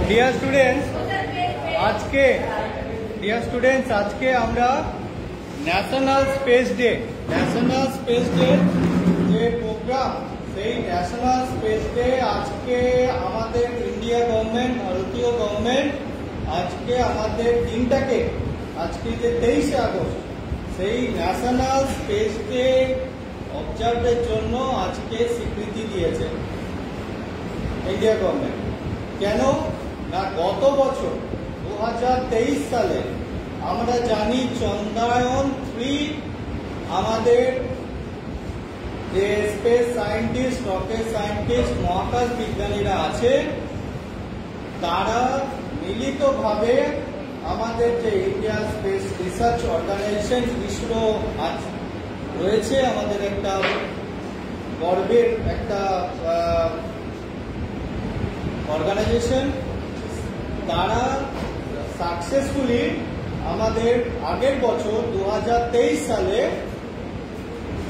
Dear students, আজকে আমরা national space day যে প্রোগ্রাম, সেই ন্যাশনাল স্পেস ডে আজকে আমাদের ইন্ডিয়া গভর্নমেন্ট, ভারতীয় গভর্নমেন্ট আজকে আমাদের দিনটাকে, আজকে যে 23শে আগস্ট, সেই ন্যাশনাল স্পেস ডে অবজার্ভের জন্য আজকে স্বীকৃতি দিয়েছে ইন্ডিয়া গভর্নমেন্ট। কেন না, গত বছর 2023 সালে আমরা জানি চন্দ্রায়ন 3 আমাদের যে স্পেস সায়েন্টিস্ট, রকেট সায়েন্টিস্ট, মহাকাশ বিজ্ঞানীরা আছে, তারা মিলিতভাবে আমাদের যে India space research organisation ISRO রয়েছে, আমাদের একটা গর্বের একটা অর্গানাইজেশন, তারা সাকসেসফুলি আমাদের আগের বছর 2023 সালে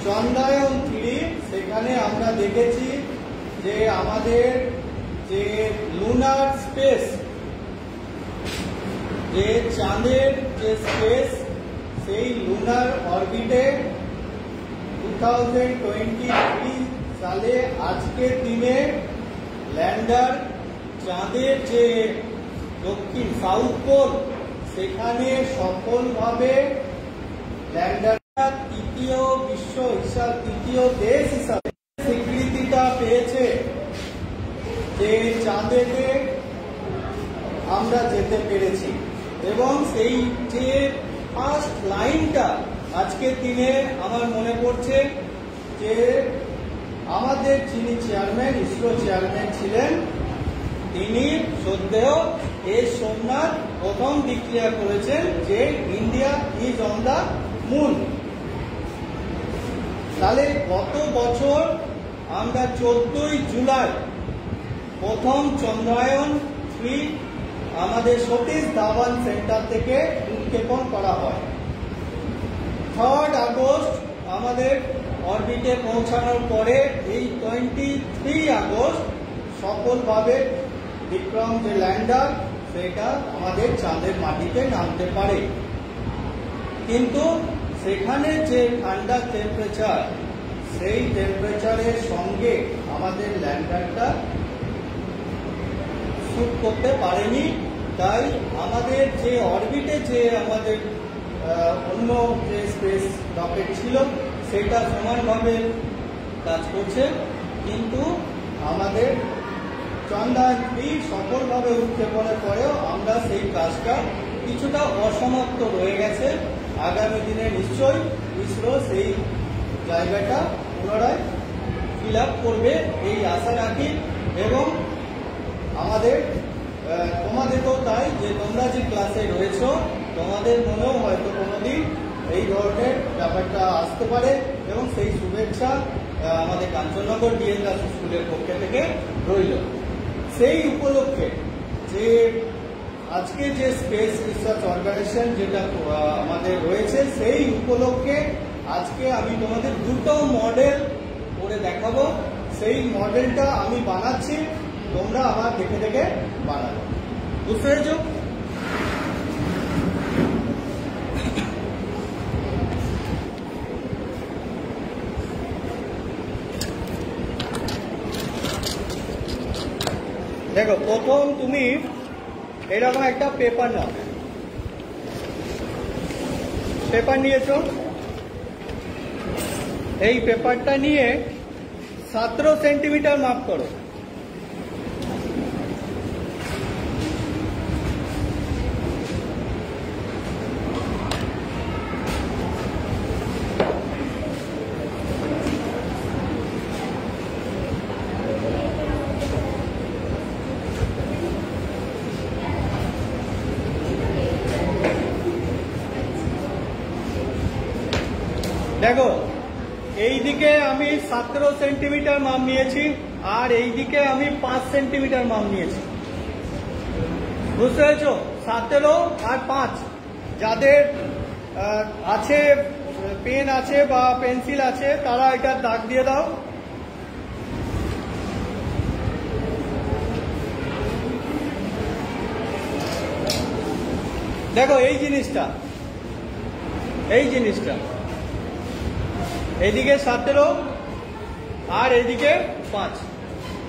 চন্দ্রায়ন 3, সেখানে আমরা দেখেছি যে আমাদের যে লুনার স্পেস, যে চাঁদের যে স্পেস, সেই লুনার অরবিটে 2023 সালে আজকের দিনে ল্যান্ডার চাঁদের যে দক্ষিণ সাউথ পোল, সেখানে সফলভাবে ল্যান্ডারটা তৃতীয় দেশ হিসাবে স্বীকৃতিটা পেয়েছে যে চাঁদেতে আমরা যেতে পেরেছি। এবং সেই যে ফার্স্ট লাইনটা আজকের দিনে আমার মনে পড়ছে যে আমাদের যিনি চেয়ারম্যান, ইসরো চেয়ারম্যান ছিলেন, তিনি শ্রদ্ধেয় এস সোমনাথ প্রথম ডিক্লেয়ার করেছেন যে India is on the moon. তাহলে গত বছর আমরা 14ই জুলাই প্রথম চন্দ্রায়ন 3 আমাদের সতীশ ধাওয়ান সেন্টার থেকে উৎক্ষেপণ করা হয়। 3rd আগস্ট আমাদের অরবিটে পৌঁছানোর পরে এই 23 আগস্ট সফলভাবে বিক্রম যে ল্যান্ডার, সেটা আমাদের চাঁদের মাটিতে নামতে পারে। কিন্তু সেখানে যে ঠান্ডা টেম্পারেচার, সেই টেম্পারেচারের সঙ্গে আমাদের ল্যান্ডারটা শুট করতে পারেনি। তাই আমাদের যে অরবিটে যে আমাদের অন্য যে স্পেস রকেট ছিল, সেটা সমানভাবে কাজ করছে, কিন্তু আমাদের চন্দ্রায়ন 3 সফলভাবে উৎক্ষেপণের পরেও আমরা সেই কাজটা কিছুটা অসমাপ্ত রয়ে গেছে। আগামী দিনে নিশ্চয়ই ইসরো সেই জায়গাটা পুনরায় ফিল আপ করবে, এই আশা রাখি। এবং আমাদের তোমাদেরকেও তাই, যে তোমরা যে ক্লাসে রয়েছ, তোমাদের মনেও হয়তো কোনোদিন এই ধরনের ব্যাপারটা আসতে পারে, এবং সেই শুভেচ্ছা আমাদের কাঞ্চননগর ডিএন দাস স্কুলের পক্ষ থেকে রইল। সেই উপলক্ষে যে আজকে যে স্পেস রিসার্চ অর্গানাইজেশন যেটা আমাদের রয়েছে, সেই উপলক্ষে আজকে আমি তোমাদের দুটো মডেল করে দেখাবো। সেই মডেলটা আমি বানাচ্ছি, তোমরা আমার দেখে দেখে বানাবো। বুঝতে পেরেছ? দেখো, প্রথম তুমি এরকম একটা পেপার নাও। পেপার নিয়েছো, এই পেপারটা নিয়ে 17 সেন্টিমিটার মাপ করো। দেখো, এই দিকে আমি 17 সেন্টিমিটার মাপ নিয়েছি, আর এই দিকে আমি 5 সেন্টিমিটার মাপ নিয়েছি। বুঝতে পেরেছো? 17 আর 5। যাদের আছে পেন আছে বা পেন্সিল আছে, তারা এটা দাগ দিয়ে দাও। দেখো এই জিনিসটা এইদিকে 17 আর এইদিকে 5,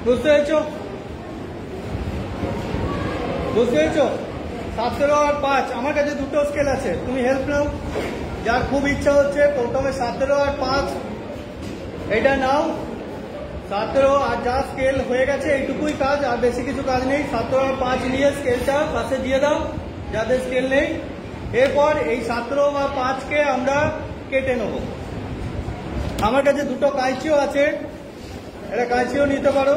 বুঝতে পেরেছো? 17 আর 5। আমার কাছে দুটো স্কেল আছে, তুমি হেল্প নাও। যার খুব ইচ্ছা হচ্ছে প্রথমে 17 আর 5 এটা নাও। 17 আর যা স্কেল হয়ে গেছে এইটুকুই কাজ, আর বেশি কিছু কাজ নেই। 17 আর 5 নিয়ে স্কেলটা পাশে দিয়ে দাও যাদের স্কেল নেই। এরপর এই 17 বা 5কে আমরা কেটে নেব। আমার কাছে দুটো কাঁচিও আছে, এটা কাঁচিও নিতে পারো।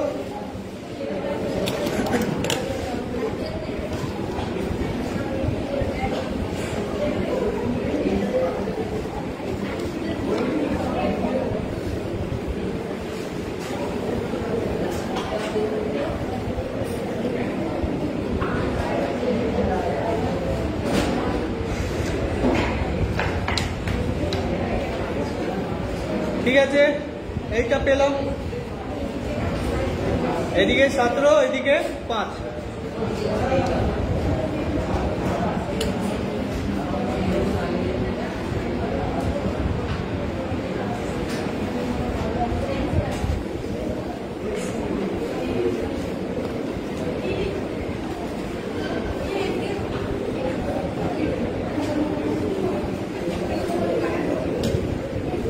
ঠিক আছে, এইটা পেলাম। এদিকে 17, এদিকে 5।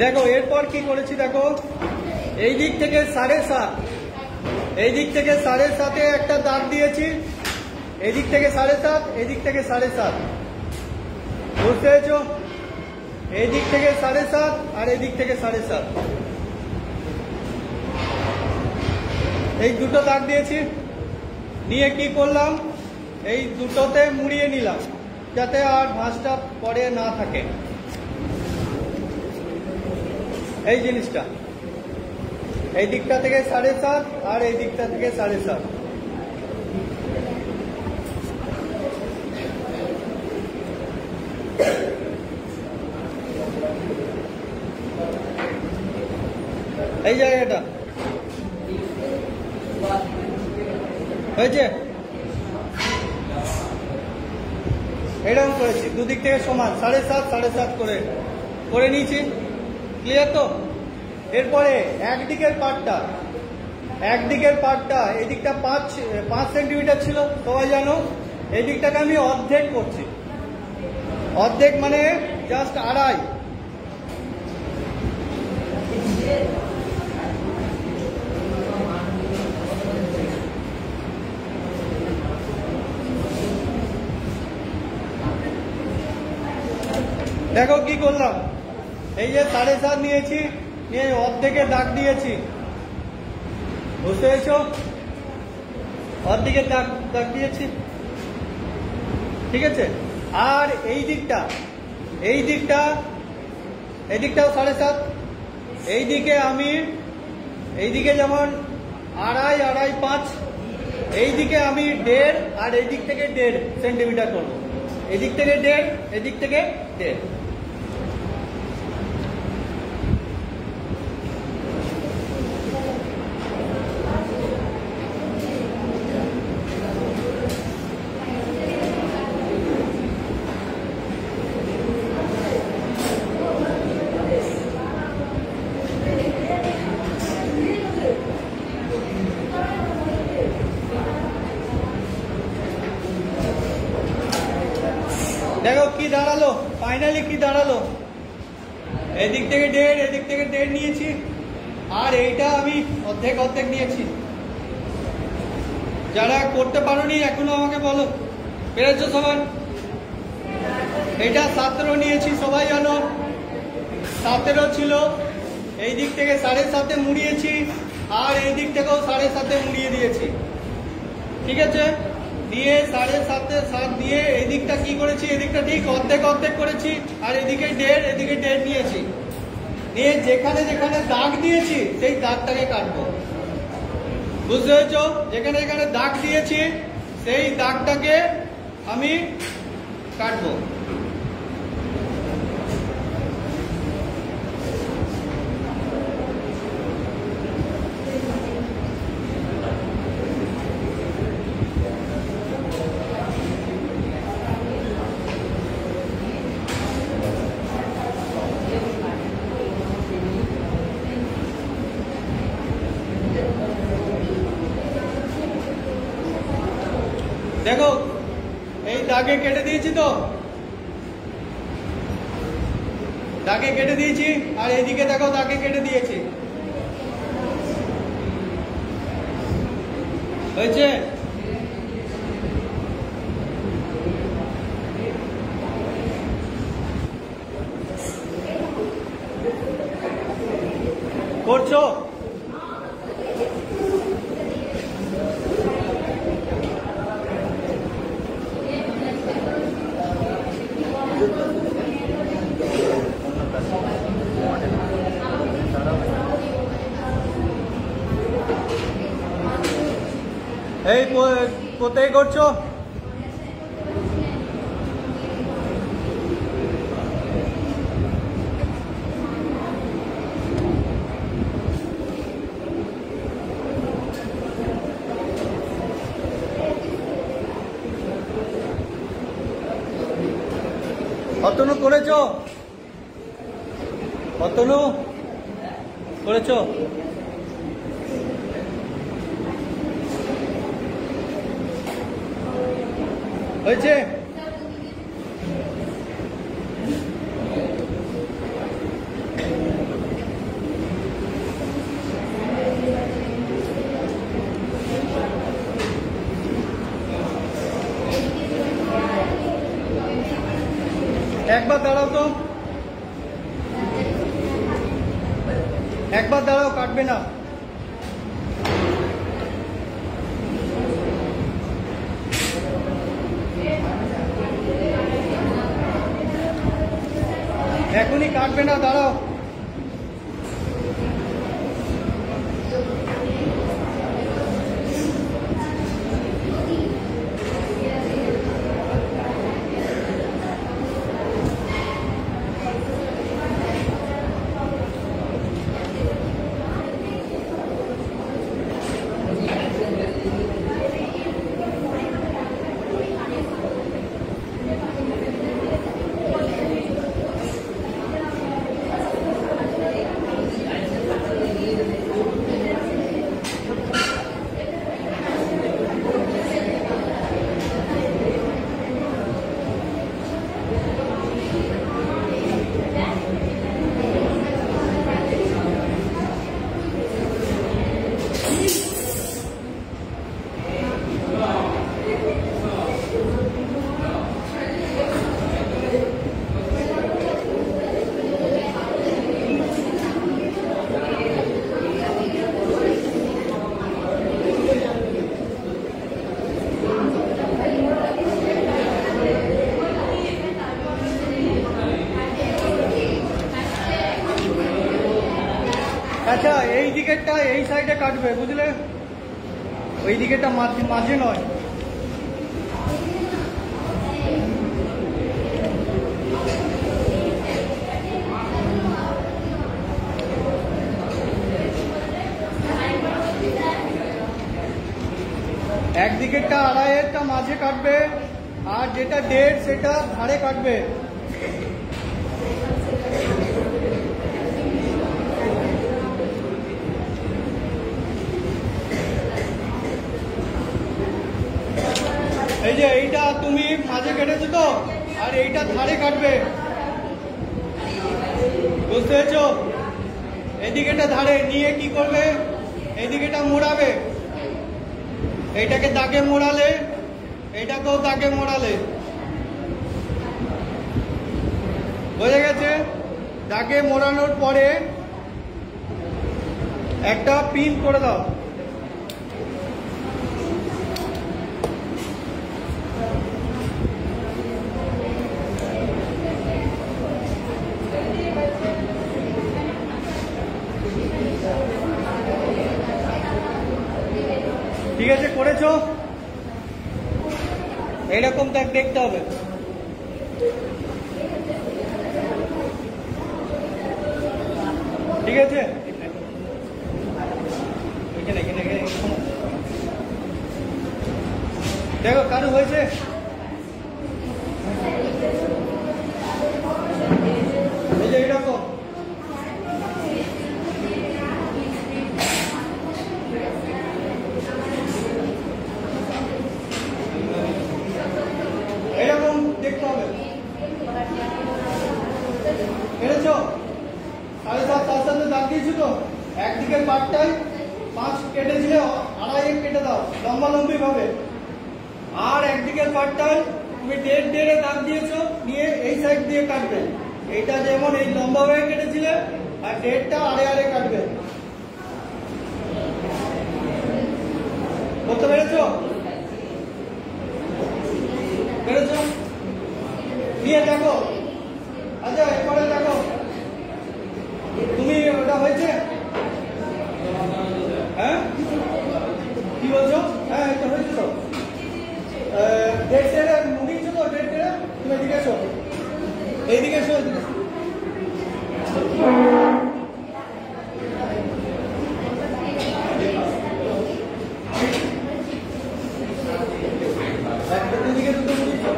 দেখো এরপর কি করেছি, দেখো এই দিক থেকে 7.5, এই দিক থেকে 7.5-এ একটা দাগ দিয়েছি। এই দিক থেকে 7.5, এই দিক থেকে 7.5, বুঝতে পেরেছো? এই দিক থেকে 7.5 আর এই দিক থেকে 7.5, এই দুটো দাগ দিয়েছি। নিয়ে কি করলাম, এই দুটোতে মুড়িয়ে নিলাম যাতে আর ভাঁজটা পরে না থাকে। এই জিনিসটা এই দিকটা থেকে 7.5 আর এই দিকটা থেকে 7.5। এই জায়গাটা হয়েছে, এরকম করেছি, দুদিক থেকে সমান 7.5 7.5 করে নিয়েছি। ক্লিয়ার তো? এরপরে একদিকের পার্টটা এই দিকটা 5 সেন্টিমিটার ছিল, সবাই জানো। এই দিকটাকে আমি অর্ধেক করছি, অর্ধেক মানে জাস্ট 2.5। দেখো কি করলাম, এই যে 7.5 নিয়েছি, নিয়ে অর্ধেকে দাগ দিয়েছি, বুঝতে পেরেছো? অর্ধেকে দাগ দিয়েছি, ঠিক আছে। আর এই দিকটাও 7.5। এইদিকে যেমন 2.5 2.5 5, এইদিকে আমি 1.5 আর এই দিক থেকে 1.5 সেন্টিমিটার করবো। এদিক থেকে 1.5, এদিক থেকে 1.5। দেখো কি দাঁড়ালো, ফাইনালি কি দাঁড়ালো। এদিক থেকে 1.5, এদিক থেকে 1.5 নিয়েছি, আর এইটা আমি অর্ধেক নিয়েছি। যারা করতে পারোনি এখনো আমাকে বলো, পেরেছো সবাই? এটা 17 নিয়েছি, সবাই জানো 17 ছিল। এই দিক থেকে 7.5-এ মুড়িয়েছি, আর এই দিক থেকেও 7.5-এ মুড়িয়ে দিয়েছি, ঠিক আছে। দিয়ে 7.5 দিয়ে এই দিকটা কি করেছি, এদিকটা ঠিক অর্ধেক করেছি, আর এদিকে 1.5, এদিকে 1.5 নিয়েছি। নিয়ে যেখানে দাগ দিয়েছি সেই দাগটাকে কাটবো, বুঝতে পেরেছো? যেখানে দাগ দিয়েছি সেই দাগটাকে আমি কাটবো। দেখো এই দাগে কেটে দিয়েছি তো, দাগে কেটে দিয়েছি, আর এইদিকে দেখো দাগে কেটে দিয়েছি, হয়েছে? করছো? এই কোথায় করছো? অতনু করেছো? অতনু করেছো? হয়েছে? একবার দাঁড়াও তো, একবার দাঁড়াও, কাটবে না। এখনই কাটবে না, দাঁড়াও। আচ্ছা, এই দিকেরটা এই সাইডে কাটবে, বুঝলে? ওই দিকেরটা মাঝে নয়। একদিকেরটা আড়াইয়েরটা মাঝে কাটবে, আর যেটা 1.5 সেটা ধারে কাটবে। এই যে এইটা তুমি মাঝে কেটেছো তো, আর এইটা ধারে কাটবে, বুঝতে পেরেছো? এদিকেটা ধারে নিয়ে কি করবে, এইদিকেটা মোড়াবে, এইটাকে দাগে মোড়ালে, এইটাকেও দাগে মোড়ালে, বোঝা গেছে? দাগে মোড়ানোর পরে একটা পিন করে দাও। ঠিক আছে, করেছো? এইরকম তাক দেখতে হবে। ঠিক আছে, দেখো কারু হয়েছে? এই যে এইরকম দিয়েছো তো, একদিকের পার্টটাই 5 কেটেছিলে, 2.5 কেটে দাও লম্বা লম্বি ভাবে। আর একদিকের পার্টটাই তুমি 1.5 দাগ দিয়েছো, নিয়ে এই সাইড দিয়ে কাটবে। এইটা যেমন এই লম্বা ভাবে কেটেছিলে, আর 1.5টা আড়ে কাটবে। করতে পেরেছো? পেরেছো? নিয়ে দেখো। আচ্ছা এরপরে দেখো, তুমি ওটা হয়েছে? হ্যাঁ কি বলছো? হ্যাঁ এটা হয়েছে তো। 1.5 মুড়িয়েছো তো, 1.5 তুমি এদিকে এসো, এইদিকে এসো, এদিকে এসো। এদিকে দুটো মুড়িয়েছো,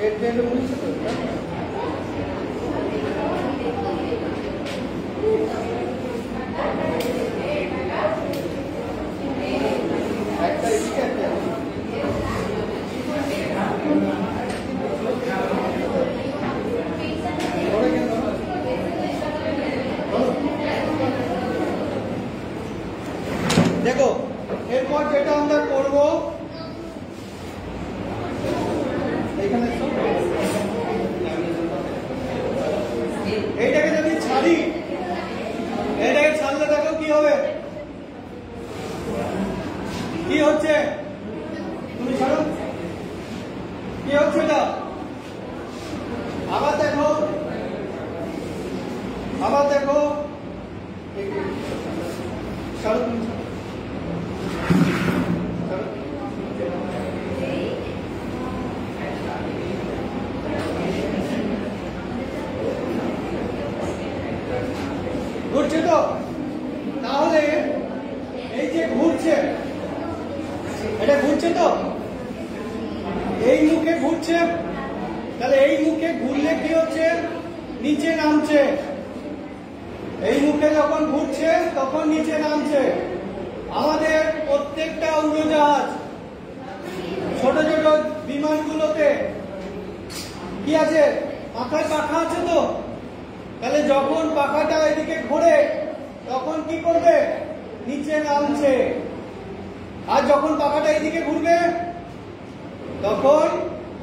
1.5 মুড়িয়েছো তো। একটা এদিকে একটা দেখো। এরপর যেটা আমরা করব, এখানে এইটাকে যদি ছাড়ি, এটাকে ছাড়লে দেখো কি হবে, কি হচ্ছে, তুমি ছাড়ো, কি হচ্ছে এটা। আবার দেখো, আবার দেখো, ছাড়ো তুমি, ঘুরছে তো। তাহলে এই যে ঘুরছে, এটা ঘুরছে তো, এই মুখে ঘুরছে, তাহলে এই মুখে ঘুরলে কি হচ্ছে, নিচে নামছে। এই মুখে যখন ঘুরছে তখন নিচে নামছে। আমাদের প্রত্যেকটা উড়োজাহাজ, ছোট ছোট বিমানগুলোতে কি আছে, মাথায় পাখা আছে তো। তাহলে যখন পাখাটা এদিকে ঘোরে তখন কি করবে, নিচে নামছে। আর যখন পাখাটা এদিকে ঘুরবে তখন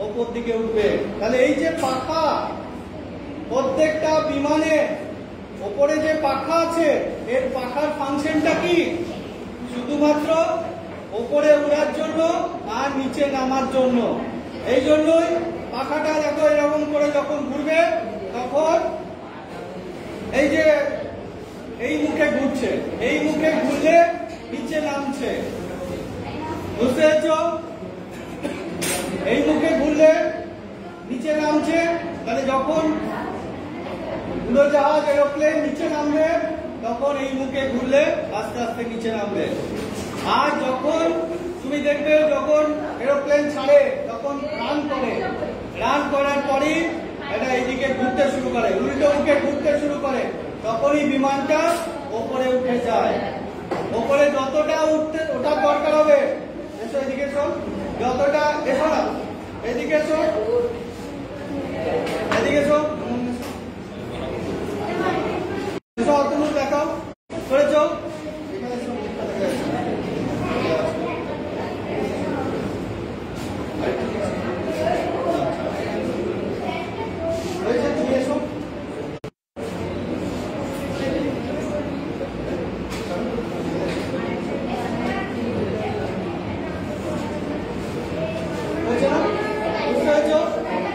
ওপর দিকে উঠবে। তাহলে এই যে পাখা, প্রত্যেকটা বিমানে ওপরে যে পাখা আছে, এর পাখার ফাংশনটা কি, শুধুমাত্র ওপরে উড়ার জন্য আর নিচে নামার জন্য। এই জন্যই পাখাটা দেখো এরকম করে যখন ঘুরবে তখন এই যে এই মুখে ঘুরছে, এই মুখে ঘুরলে নিচে নামছে। বুঝতে পেরেছো? এই মুখে ঘুরলে নিচে নামছে। তাহলে যখন উড়োজাহাজ এরোপ্লেন নিচে নামবে তখন এই মুখে ঘুরলে আস্তে আস্তে নিচে নামবে। আর যখন তুমি দেখবে যখন এরোপ্লেন ছাড়ে তখন রান করে, রান করার পরই এটা এইদিকে ঘুরতে শুরু করে, উল্টো মুখে ঘুরতে শুরু করে, তখনই বিমানটা ওপরে উঠে যায়। ওপরে যতটা উঠতে ওঠার দরকার হবে, এসো এদিকে এসো, যতটা, এসো না এদিকে এসো, এদিকে এসো, এসো তুমি দেখাও করেছ। তুমি এসো,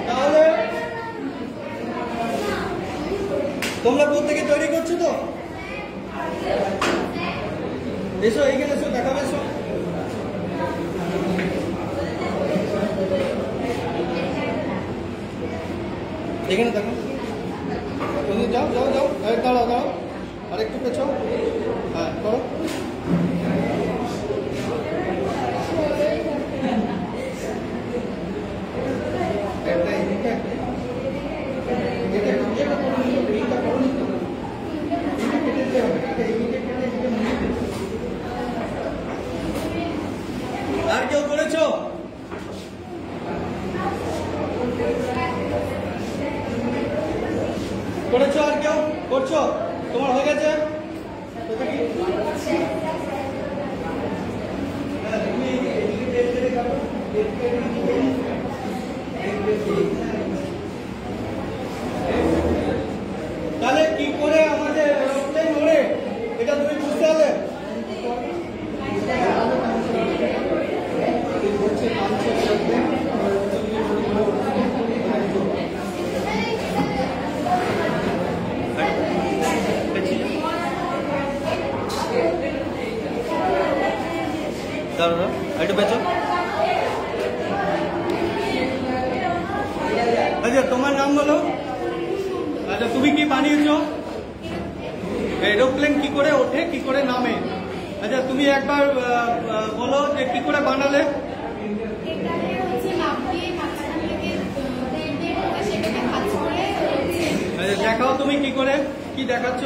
তাহলে তোমরা প্রত্যেকে তৈরি করছো তো? এসো এইখানে এসো, দেখাবে এসো। এখানে দেখো, যাও যাও যাও, দাঁড়াও দাঁড়াও, আর একটু পেছো, হ্যাঁ করো। আর কেউ করেছো? করেছো আর কেউ করছো? দাঁড়াও একটু পেছো। আচ্ছা তোমার নাম বলো। আচ্ছা তুমি কি বানিয়েছো? এরোপ্লেন কি করে ওঠে, কি করে নামে? আচ্ছা তুমি একবার বলো যে কি করে বানালে। দেখাও তুমি কি করে, কি দেখাচ্ছ?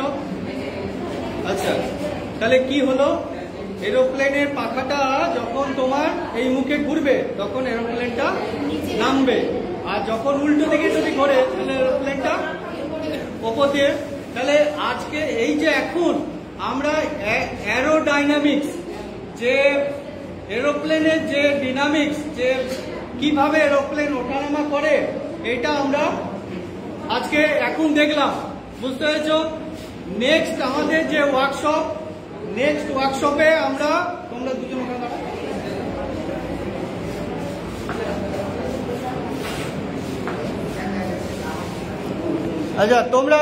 আচ্ছা তাহলে কি হলো, এরোপ্লেনের পাখাটা যখন তোমার এই মুখে ঘুরবে তখন এরোপ্লেনটা নামবে, আর যখন উল্টো দিকে যদি ঘোরে তাহলে এরোপ্লেনটা ওপর দিয়ে। তাহলে আজকে এই যে এখন আমরা অ্যারোডাইনামিক্স, যে এরোপ্লেনের যে ডিনামিক্স, যে কিভাবে এরোপ্লেন ওঠানামা করে, এটা আমরা আজকে এখন দেখলাম। বুঝতে পেরেছো? নেক্সট আমাদের যে ওয়ার্কশপ, নেক্সট ওয়ার্কশপে আমরা, তোমরা দুজন ওখানে, আচ্ছা তোমরা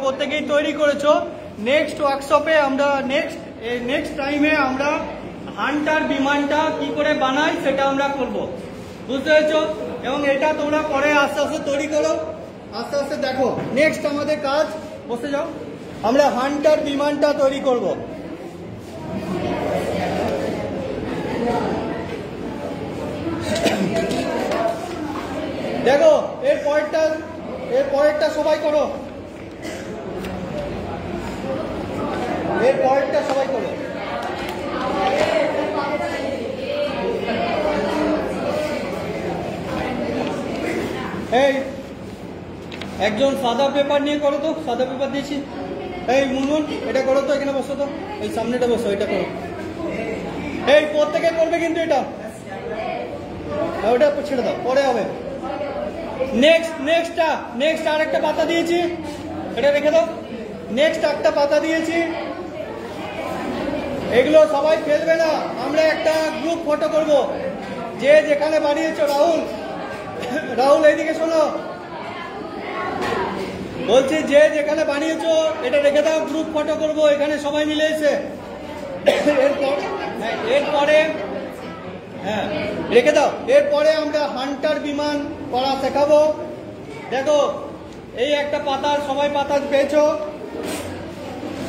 প্রত্যেকেই তৈরি করেছো। নেক্সট ওয়ার্কশপে আমরা নেক্সট টাইমে আমরা হান্টার বিমানটা কি করে বানাই সেটা আমরা করব। বুঝতে পেরেছো? এবং এটা তোমরা পরে আস্তে আস্তে তৈরি করো, আস্তে আস্তে দেখো। নেক্সট আমাদের কাজ, বসে যাও, আমরা হান্টার বিমানটা তৈরি করব। দেখো এর পরেরটা সবাই করো, এর পরেরটা সবাই করো। এই একজন সাদা পেপার নিয়ে করো তো, সাদা পেপার দিয়েছি। এই মুনমুন এটা করো তো, এখানে বসো তো, এই সামনেটা বসো, এটা করো। এই প্রত্যেকে করবে কিন্তু এটা, ওটা ছেড়ে দাও, পরে হবে। নেক্সট আর একটা পাতা দিয়েছি, এটা রেখে দাও। নেক্সট একটা পাতা দিয়েছি, এগুলো সবাই ফেলবে না, আমরা একটা গ্রুপ ফটো করব। যে যেখানে বানিয়েছো, রাহুল এইদিকে শোনো, বলছি যে যেখানে বানিয়েছো এটা রেখে দাও, গ্রুপ ফটো করব এখানে সবাই মিলে এসে। এরপরে হ্যাঁ রেখে দাও। এরপরে আমরা হান্টার বিমান করা শেখাবো। দেখো এই একটা পাতার, সবাই পাতা পেয়েছো,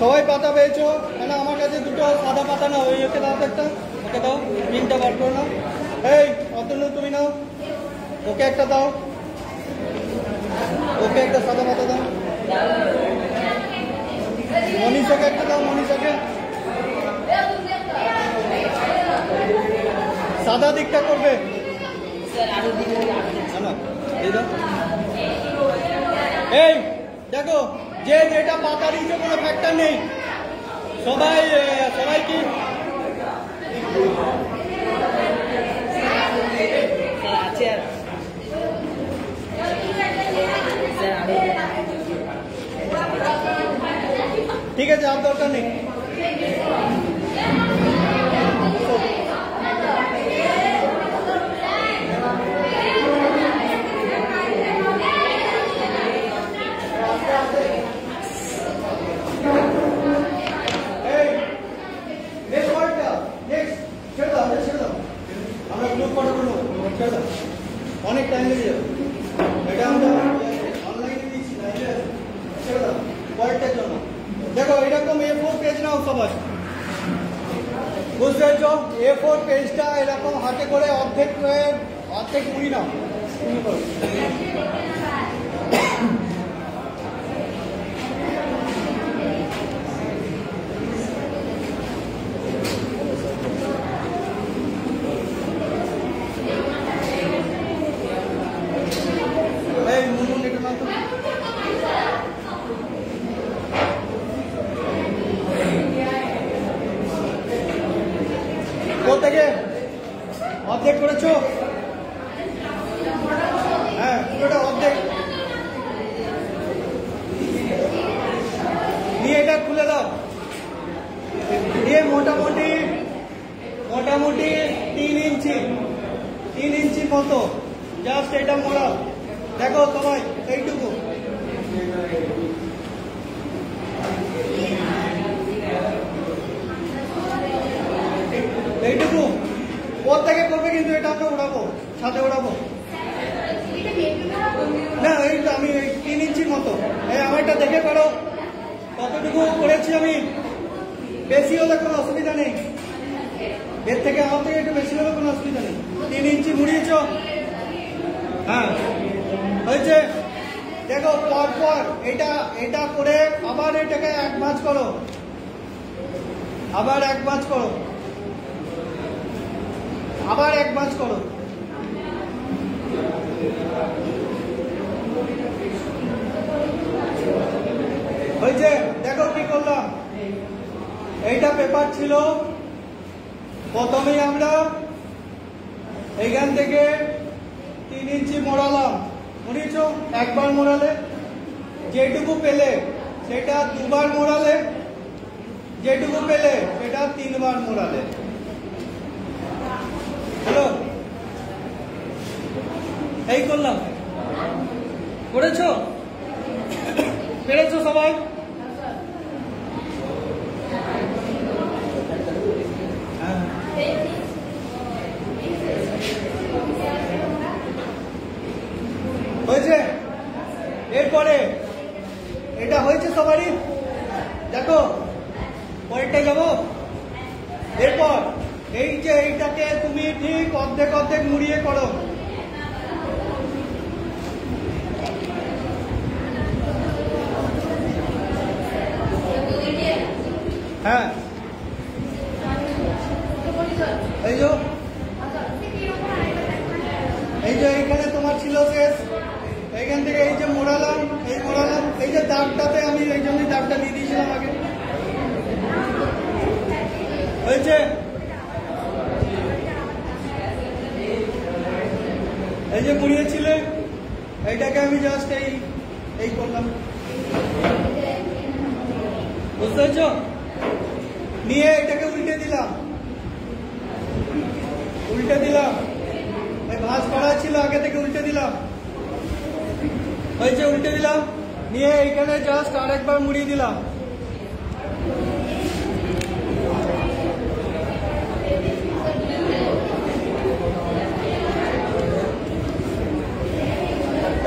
সবাই পাতা পেয়েছো। কেন আমার কাছে দুটো সাদা পাতা নাও, ওই ওকে দাও, একটা ওকে দাও, তিনটা বার করে নাও। এই অতনু তুমি নাও, ওকে একটা দাও, ওকে একটা সাদা পাতা দাও। মনীষাকে একটা দাও, মনীষাকে সাদা দিকটা করবে। এই দেখো যে যেটা পাতা দিয়েছে কোনো ফ্যাক্টর নেই, সবাই কি ঠিক আছে, আর দরকার নেই। অনেক টাইম লেগে যাবে, এটা আমরা অনলাইনে দিচ্ছি না, পরেরটার জন্য। দেখো এরকম A4 পেজ নাও সবাই, বুঝতে পারছো? A4 পেজটা এরকম হাতে করে অর্ধেক মুড়ি নাও। অর্ধেক করেছো? হ্যাঁ পুরোটা অর্ধেক নিয়ে এটা খুলে দাও, দিয়ে মোটামুটি 3 ইঞ্চি মতো জাস্ট এটা মোড়াও। দেখো সবাই এইটুকু, এইটুকু আগে উড়াবো, ছাদে উড়াবো না। এই তো আমি 3 ইঞ্চির মতো, এই আমারটা দেখে করো কতটুকু করেছি আমি। বেশি হলে কোনো অসুবিধা নেই, এর থেকে আমার থেকে একটু বেশি হলে কোনো অসুবিধা নেই। 3 ইঞ্চি মুড়িয়েছ, হ্যাঁ হয়েছে। দেখো পর এটা করে আবার এটাকে 1 ভাঁজ করো, আবার 1 ভাঁজ করো, আবার 1 ভাঁজ করো। হয়েছে। দেখো কি করলাম, এইটা পেপার ছিল, প্রথমেই আমরা এইখান থেকে 3 ইঞ্চি মোড়ালাম, মুড়িয়েছ। একবার মোড়ালে, যেটুকু পেলে সেটা 2 বার মোড়ালে, যেটুকু পেলে সেটা 3 বার মোড়ালে। হ্যালো, এই করলাম, করেছো? পেরেছো সবাই? হয়েছে। এরপরে এটা হয়েছে সবারই, দেখো পরেরটা যাবো। এরপর এই যে এইটাকে তুমি ঠিক অর্ধেক অর্ধেক মুড়িয়ে করো। হ্যাঁ, এই যে এইখানে তোমার ছিল শেষ, এইখান থেকে এই যে মোড়ালাম, এই যে দাগটাতে আমি এই জন্য দাগটা দিয়ে দিয়েছিলাম আগে। হয়েছে। এই যে মুড়িয়েছিলে এইটাকে আমি জাস্ট এই করলাম, বুঝতে পারছ? নিয়ে এটাকে উল্টে দিলাম, ভাঁজ করা ছিল আগে থেকে, উল্টে দিলাম। হয়েছে, উল্টে দিলাম। নিয়ে এইখানে জাস্ট আরেকবার মুড়িয়ে দিলাম।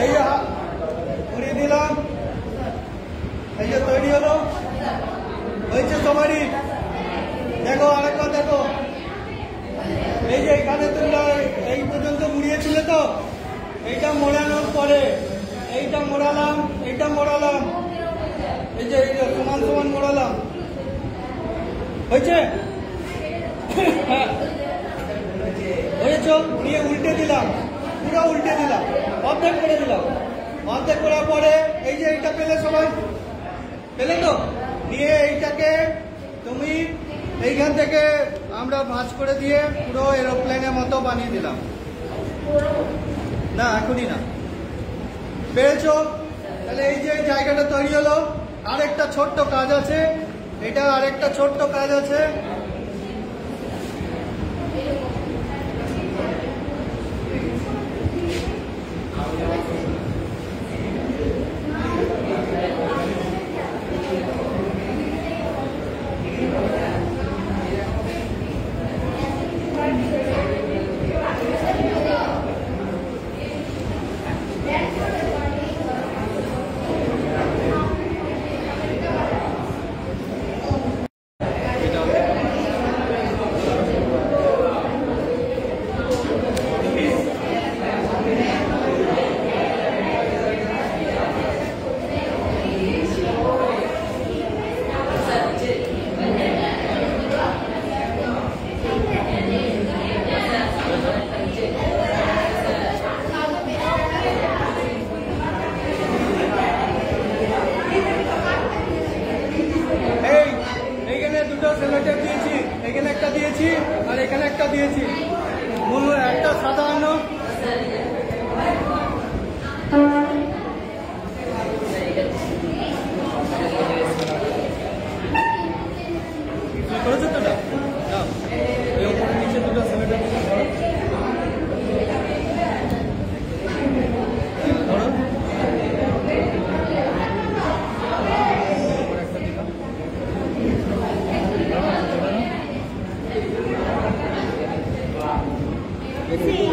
এই যে মুড়িয়ে দিলাম, এই যে তৈরি হলো। হয়েছে সবারই। দেখো আরেকবার দেখো, এই যে এখানে তোমরা এই পর্যন্ত মুড়িয়েছিলে তো, এইটা মোড়ানোর পরে এইটা মোড়ালাম, এই যে সমান সমান মোড়ালাম। হয়েছে? হ্যাঁ হয়েছ। নিয়ে উল্টে দিলাম, পুরো উল্টে দিলাম, অর্ধেক করে দিলাম। অর্ধেক করার পরে এই যে এইটা পেলে, সবাই পেলে তো? নিয়ে এইটাকে তুমি এইখান থেকে আমরা ভাঁজ করে দিয়ে পুরো এরোপ্লেনের মতো বানিয়ে দিলাম। না এখনই না, পেরেছো? তাহলে এই যে জায়গাটা তৈরি হলো। আরেকটা ছোট্ট কাজ আছে, এটা আরেকটা ছোট্ট কাজ আছে। এখানে একটা দিয়েছি আর এখানে একটা দিয়েছি, মূল একটা সাধারণ করেছো তো, নিচে দুটো সিমেন্টের Sí.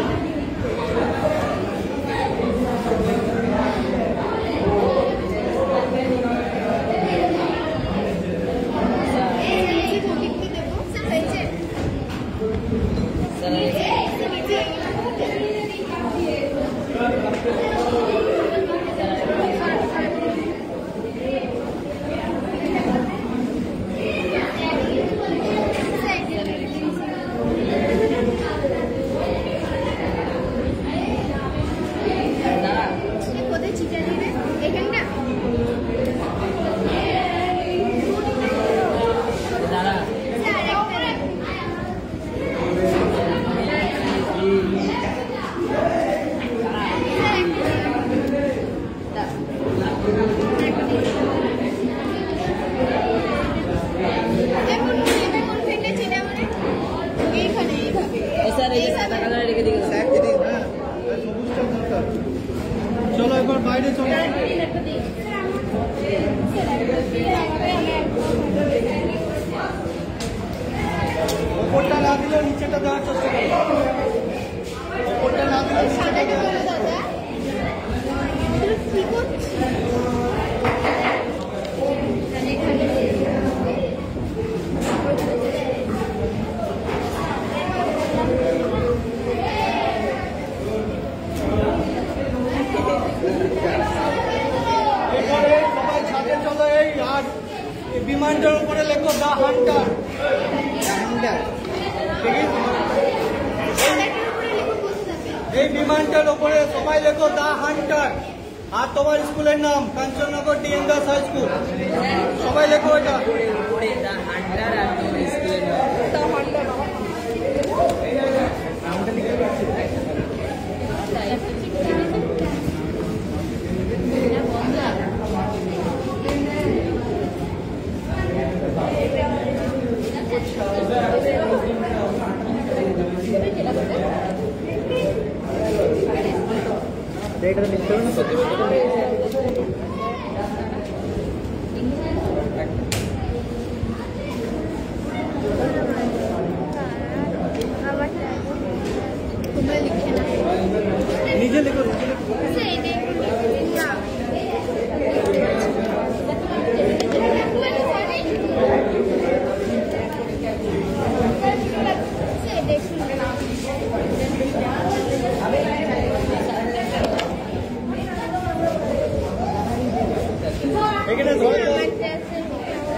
ওপরটা না দিলেও নিচেটা দেওয়ার চেষ্টা করো। ওপরটা না দিলেও নিচেটা দেওয়ার চেষ্টা করো। সবাই ছাদে চলো। এই আর বিমানটার উপরে লেখো দা হান্টার। এই বিমানটার উপরে সবাই লেখো দা হান্টার। আর তোমার স্কুলের নাম Kanchannagar DN Das high school. সবাই লেখো এটা। নিজে লিখো। এখানে ধরো,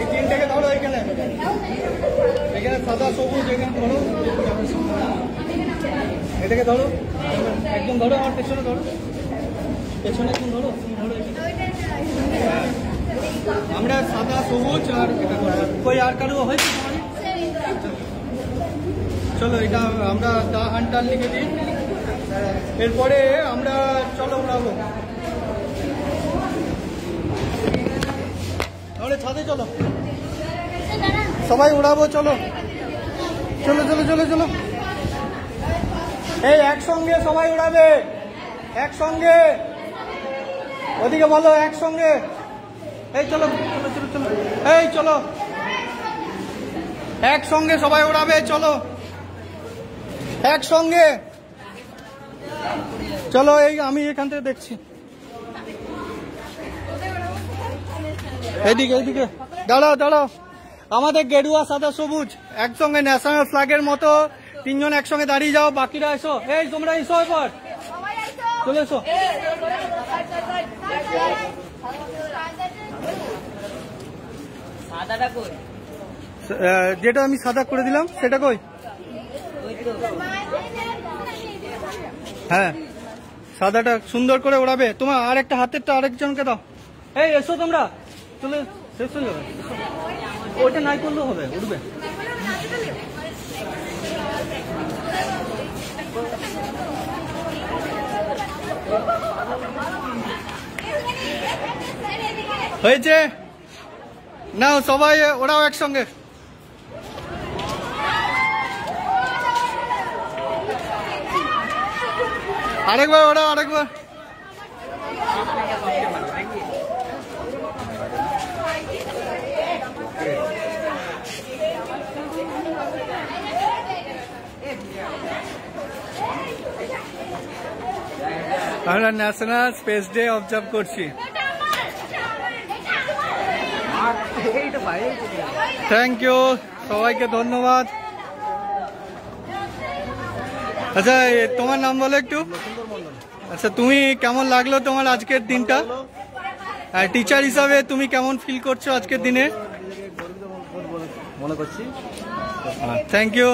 এই তিনটাকে ধরো। এখানে এখানে সাদা সবুজ, এখানে ধরো। এটাকে ধরো, একদম ধরো। আমার পেছনে ধরো, পেছনে একদম ধরো। আমরা সাদা সবুজ আর কই আর কারো হয়েছে? চলো এটা আমরা দা হান্টার লিখে দিই। এরপরে আমরা চলো উড়াবো। তাহলে ছাদে চলো, সবাই উড়াবো। চলো চলো চলো চলো চলো। এই একসঙ্গে সবাই উড়াবে, একসঙ্গে। ওদিকে বলো একসঙ্গে। এই চলো চলো চলো চলো। এই চলো একসঙ্গে সবাই উড়াবে। চলো একসঙ্গে চলো। এই আমি এখান থেকে দেখছি। এইদিকে এইদিকে দাঁড়াও দাঁড়াও। আমাদের গেরুয়া সাদা সবুজ একসঙ্গে ন্যাশনাল ফ্ল্যাগের মতো তিনজন একসঙ্গে দাঁড়িয়ে যাও। বাকিরা এসো। এই তোমরা এসো, এবার চলে এসো। যেটা আমি সাদা করে দিলাম সেটা কই? হ্যাঁ, সাদাটা সুন্দর করে ওড়াবে। তোমার আর একটা হাতেরটা আরেকজনকে দাও। এই এসো তোমরা, চলে শেষ হয়ে যাবে। ওইটা নাই করলেও হবে, উঠবে। হয়েছে? নাও সবাই ওরাও একসঙ্গে। আরেকবার ওরা, আরেকবার। আমরা ন্যাশনাল স্পেস ডে অবজার্ভ করছি। থ্যাংক ইউ, সবাইকে ধন্যবাদ। আচ্ছা তোমার নাম বলো একটু। আচ্ছা তুমি কেমন লাগলো তোমার আজকের দিনটা? টিচার হিসাবে তুমি কেমন ফিল করছো আজকের দিনে? মনে করছি। Thank you.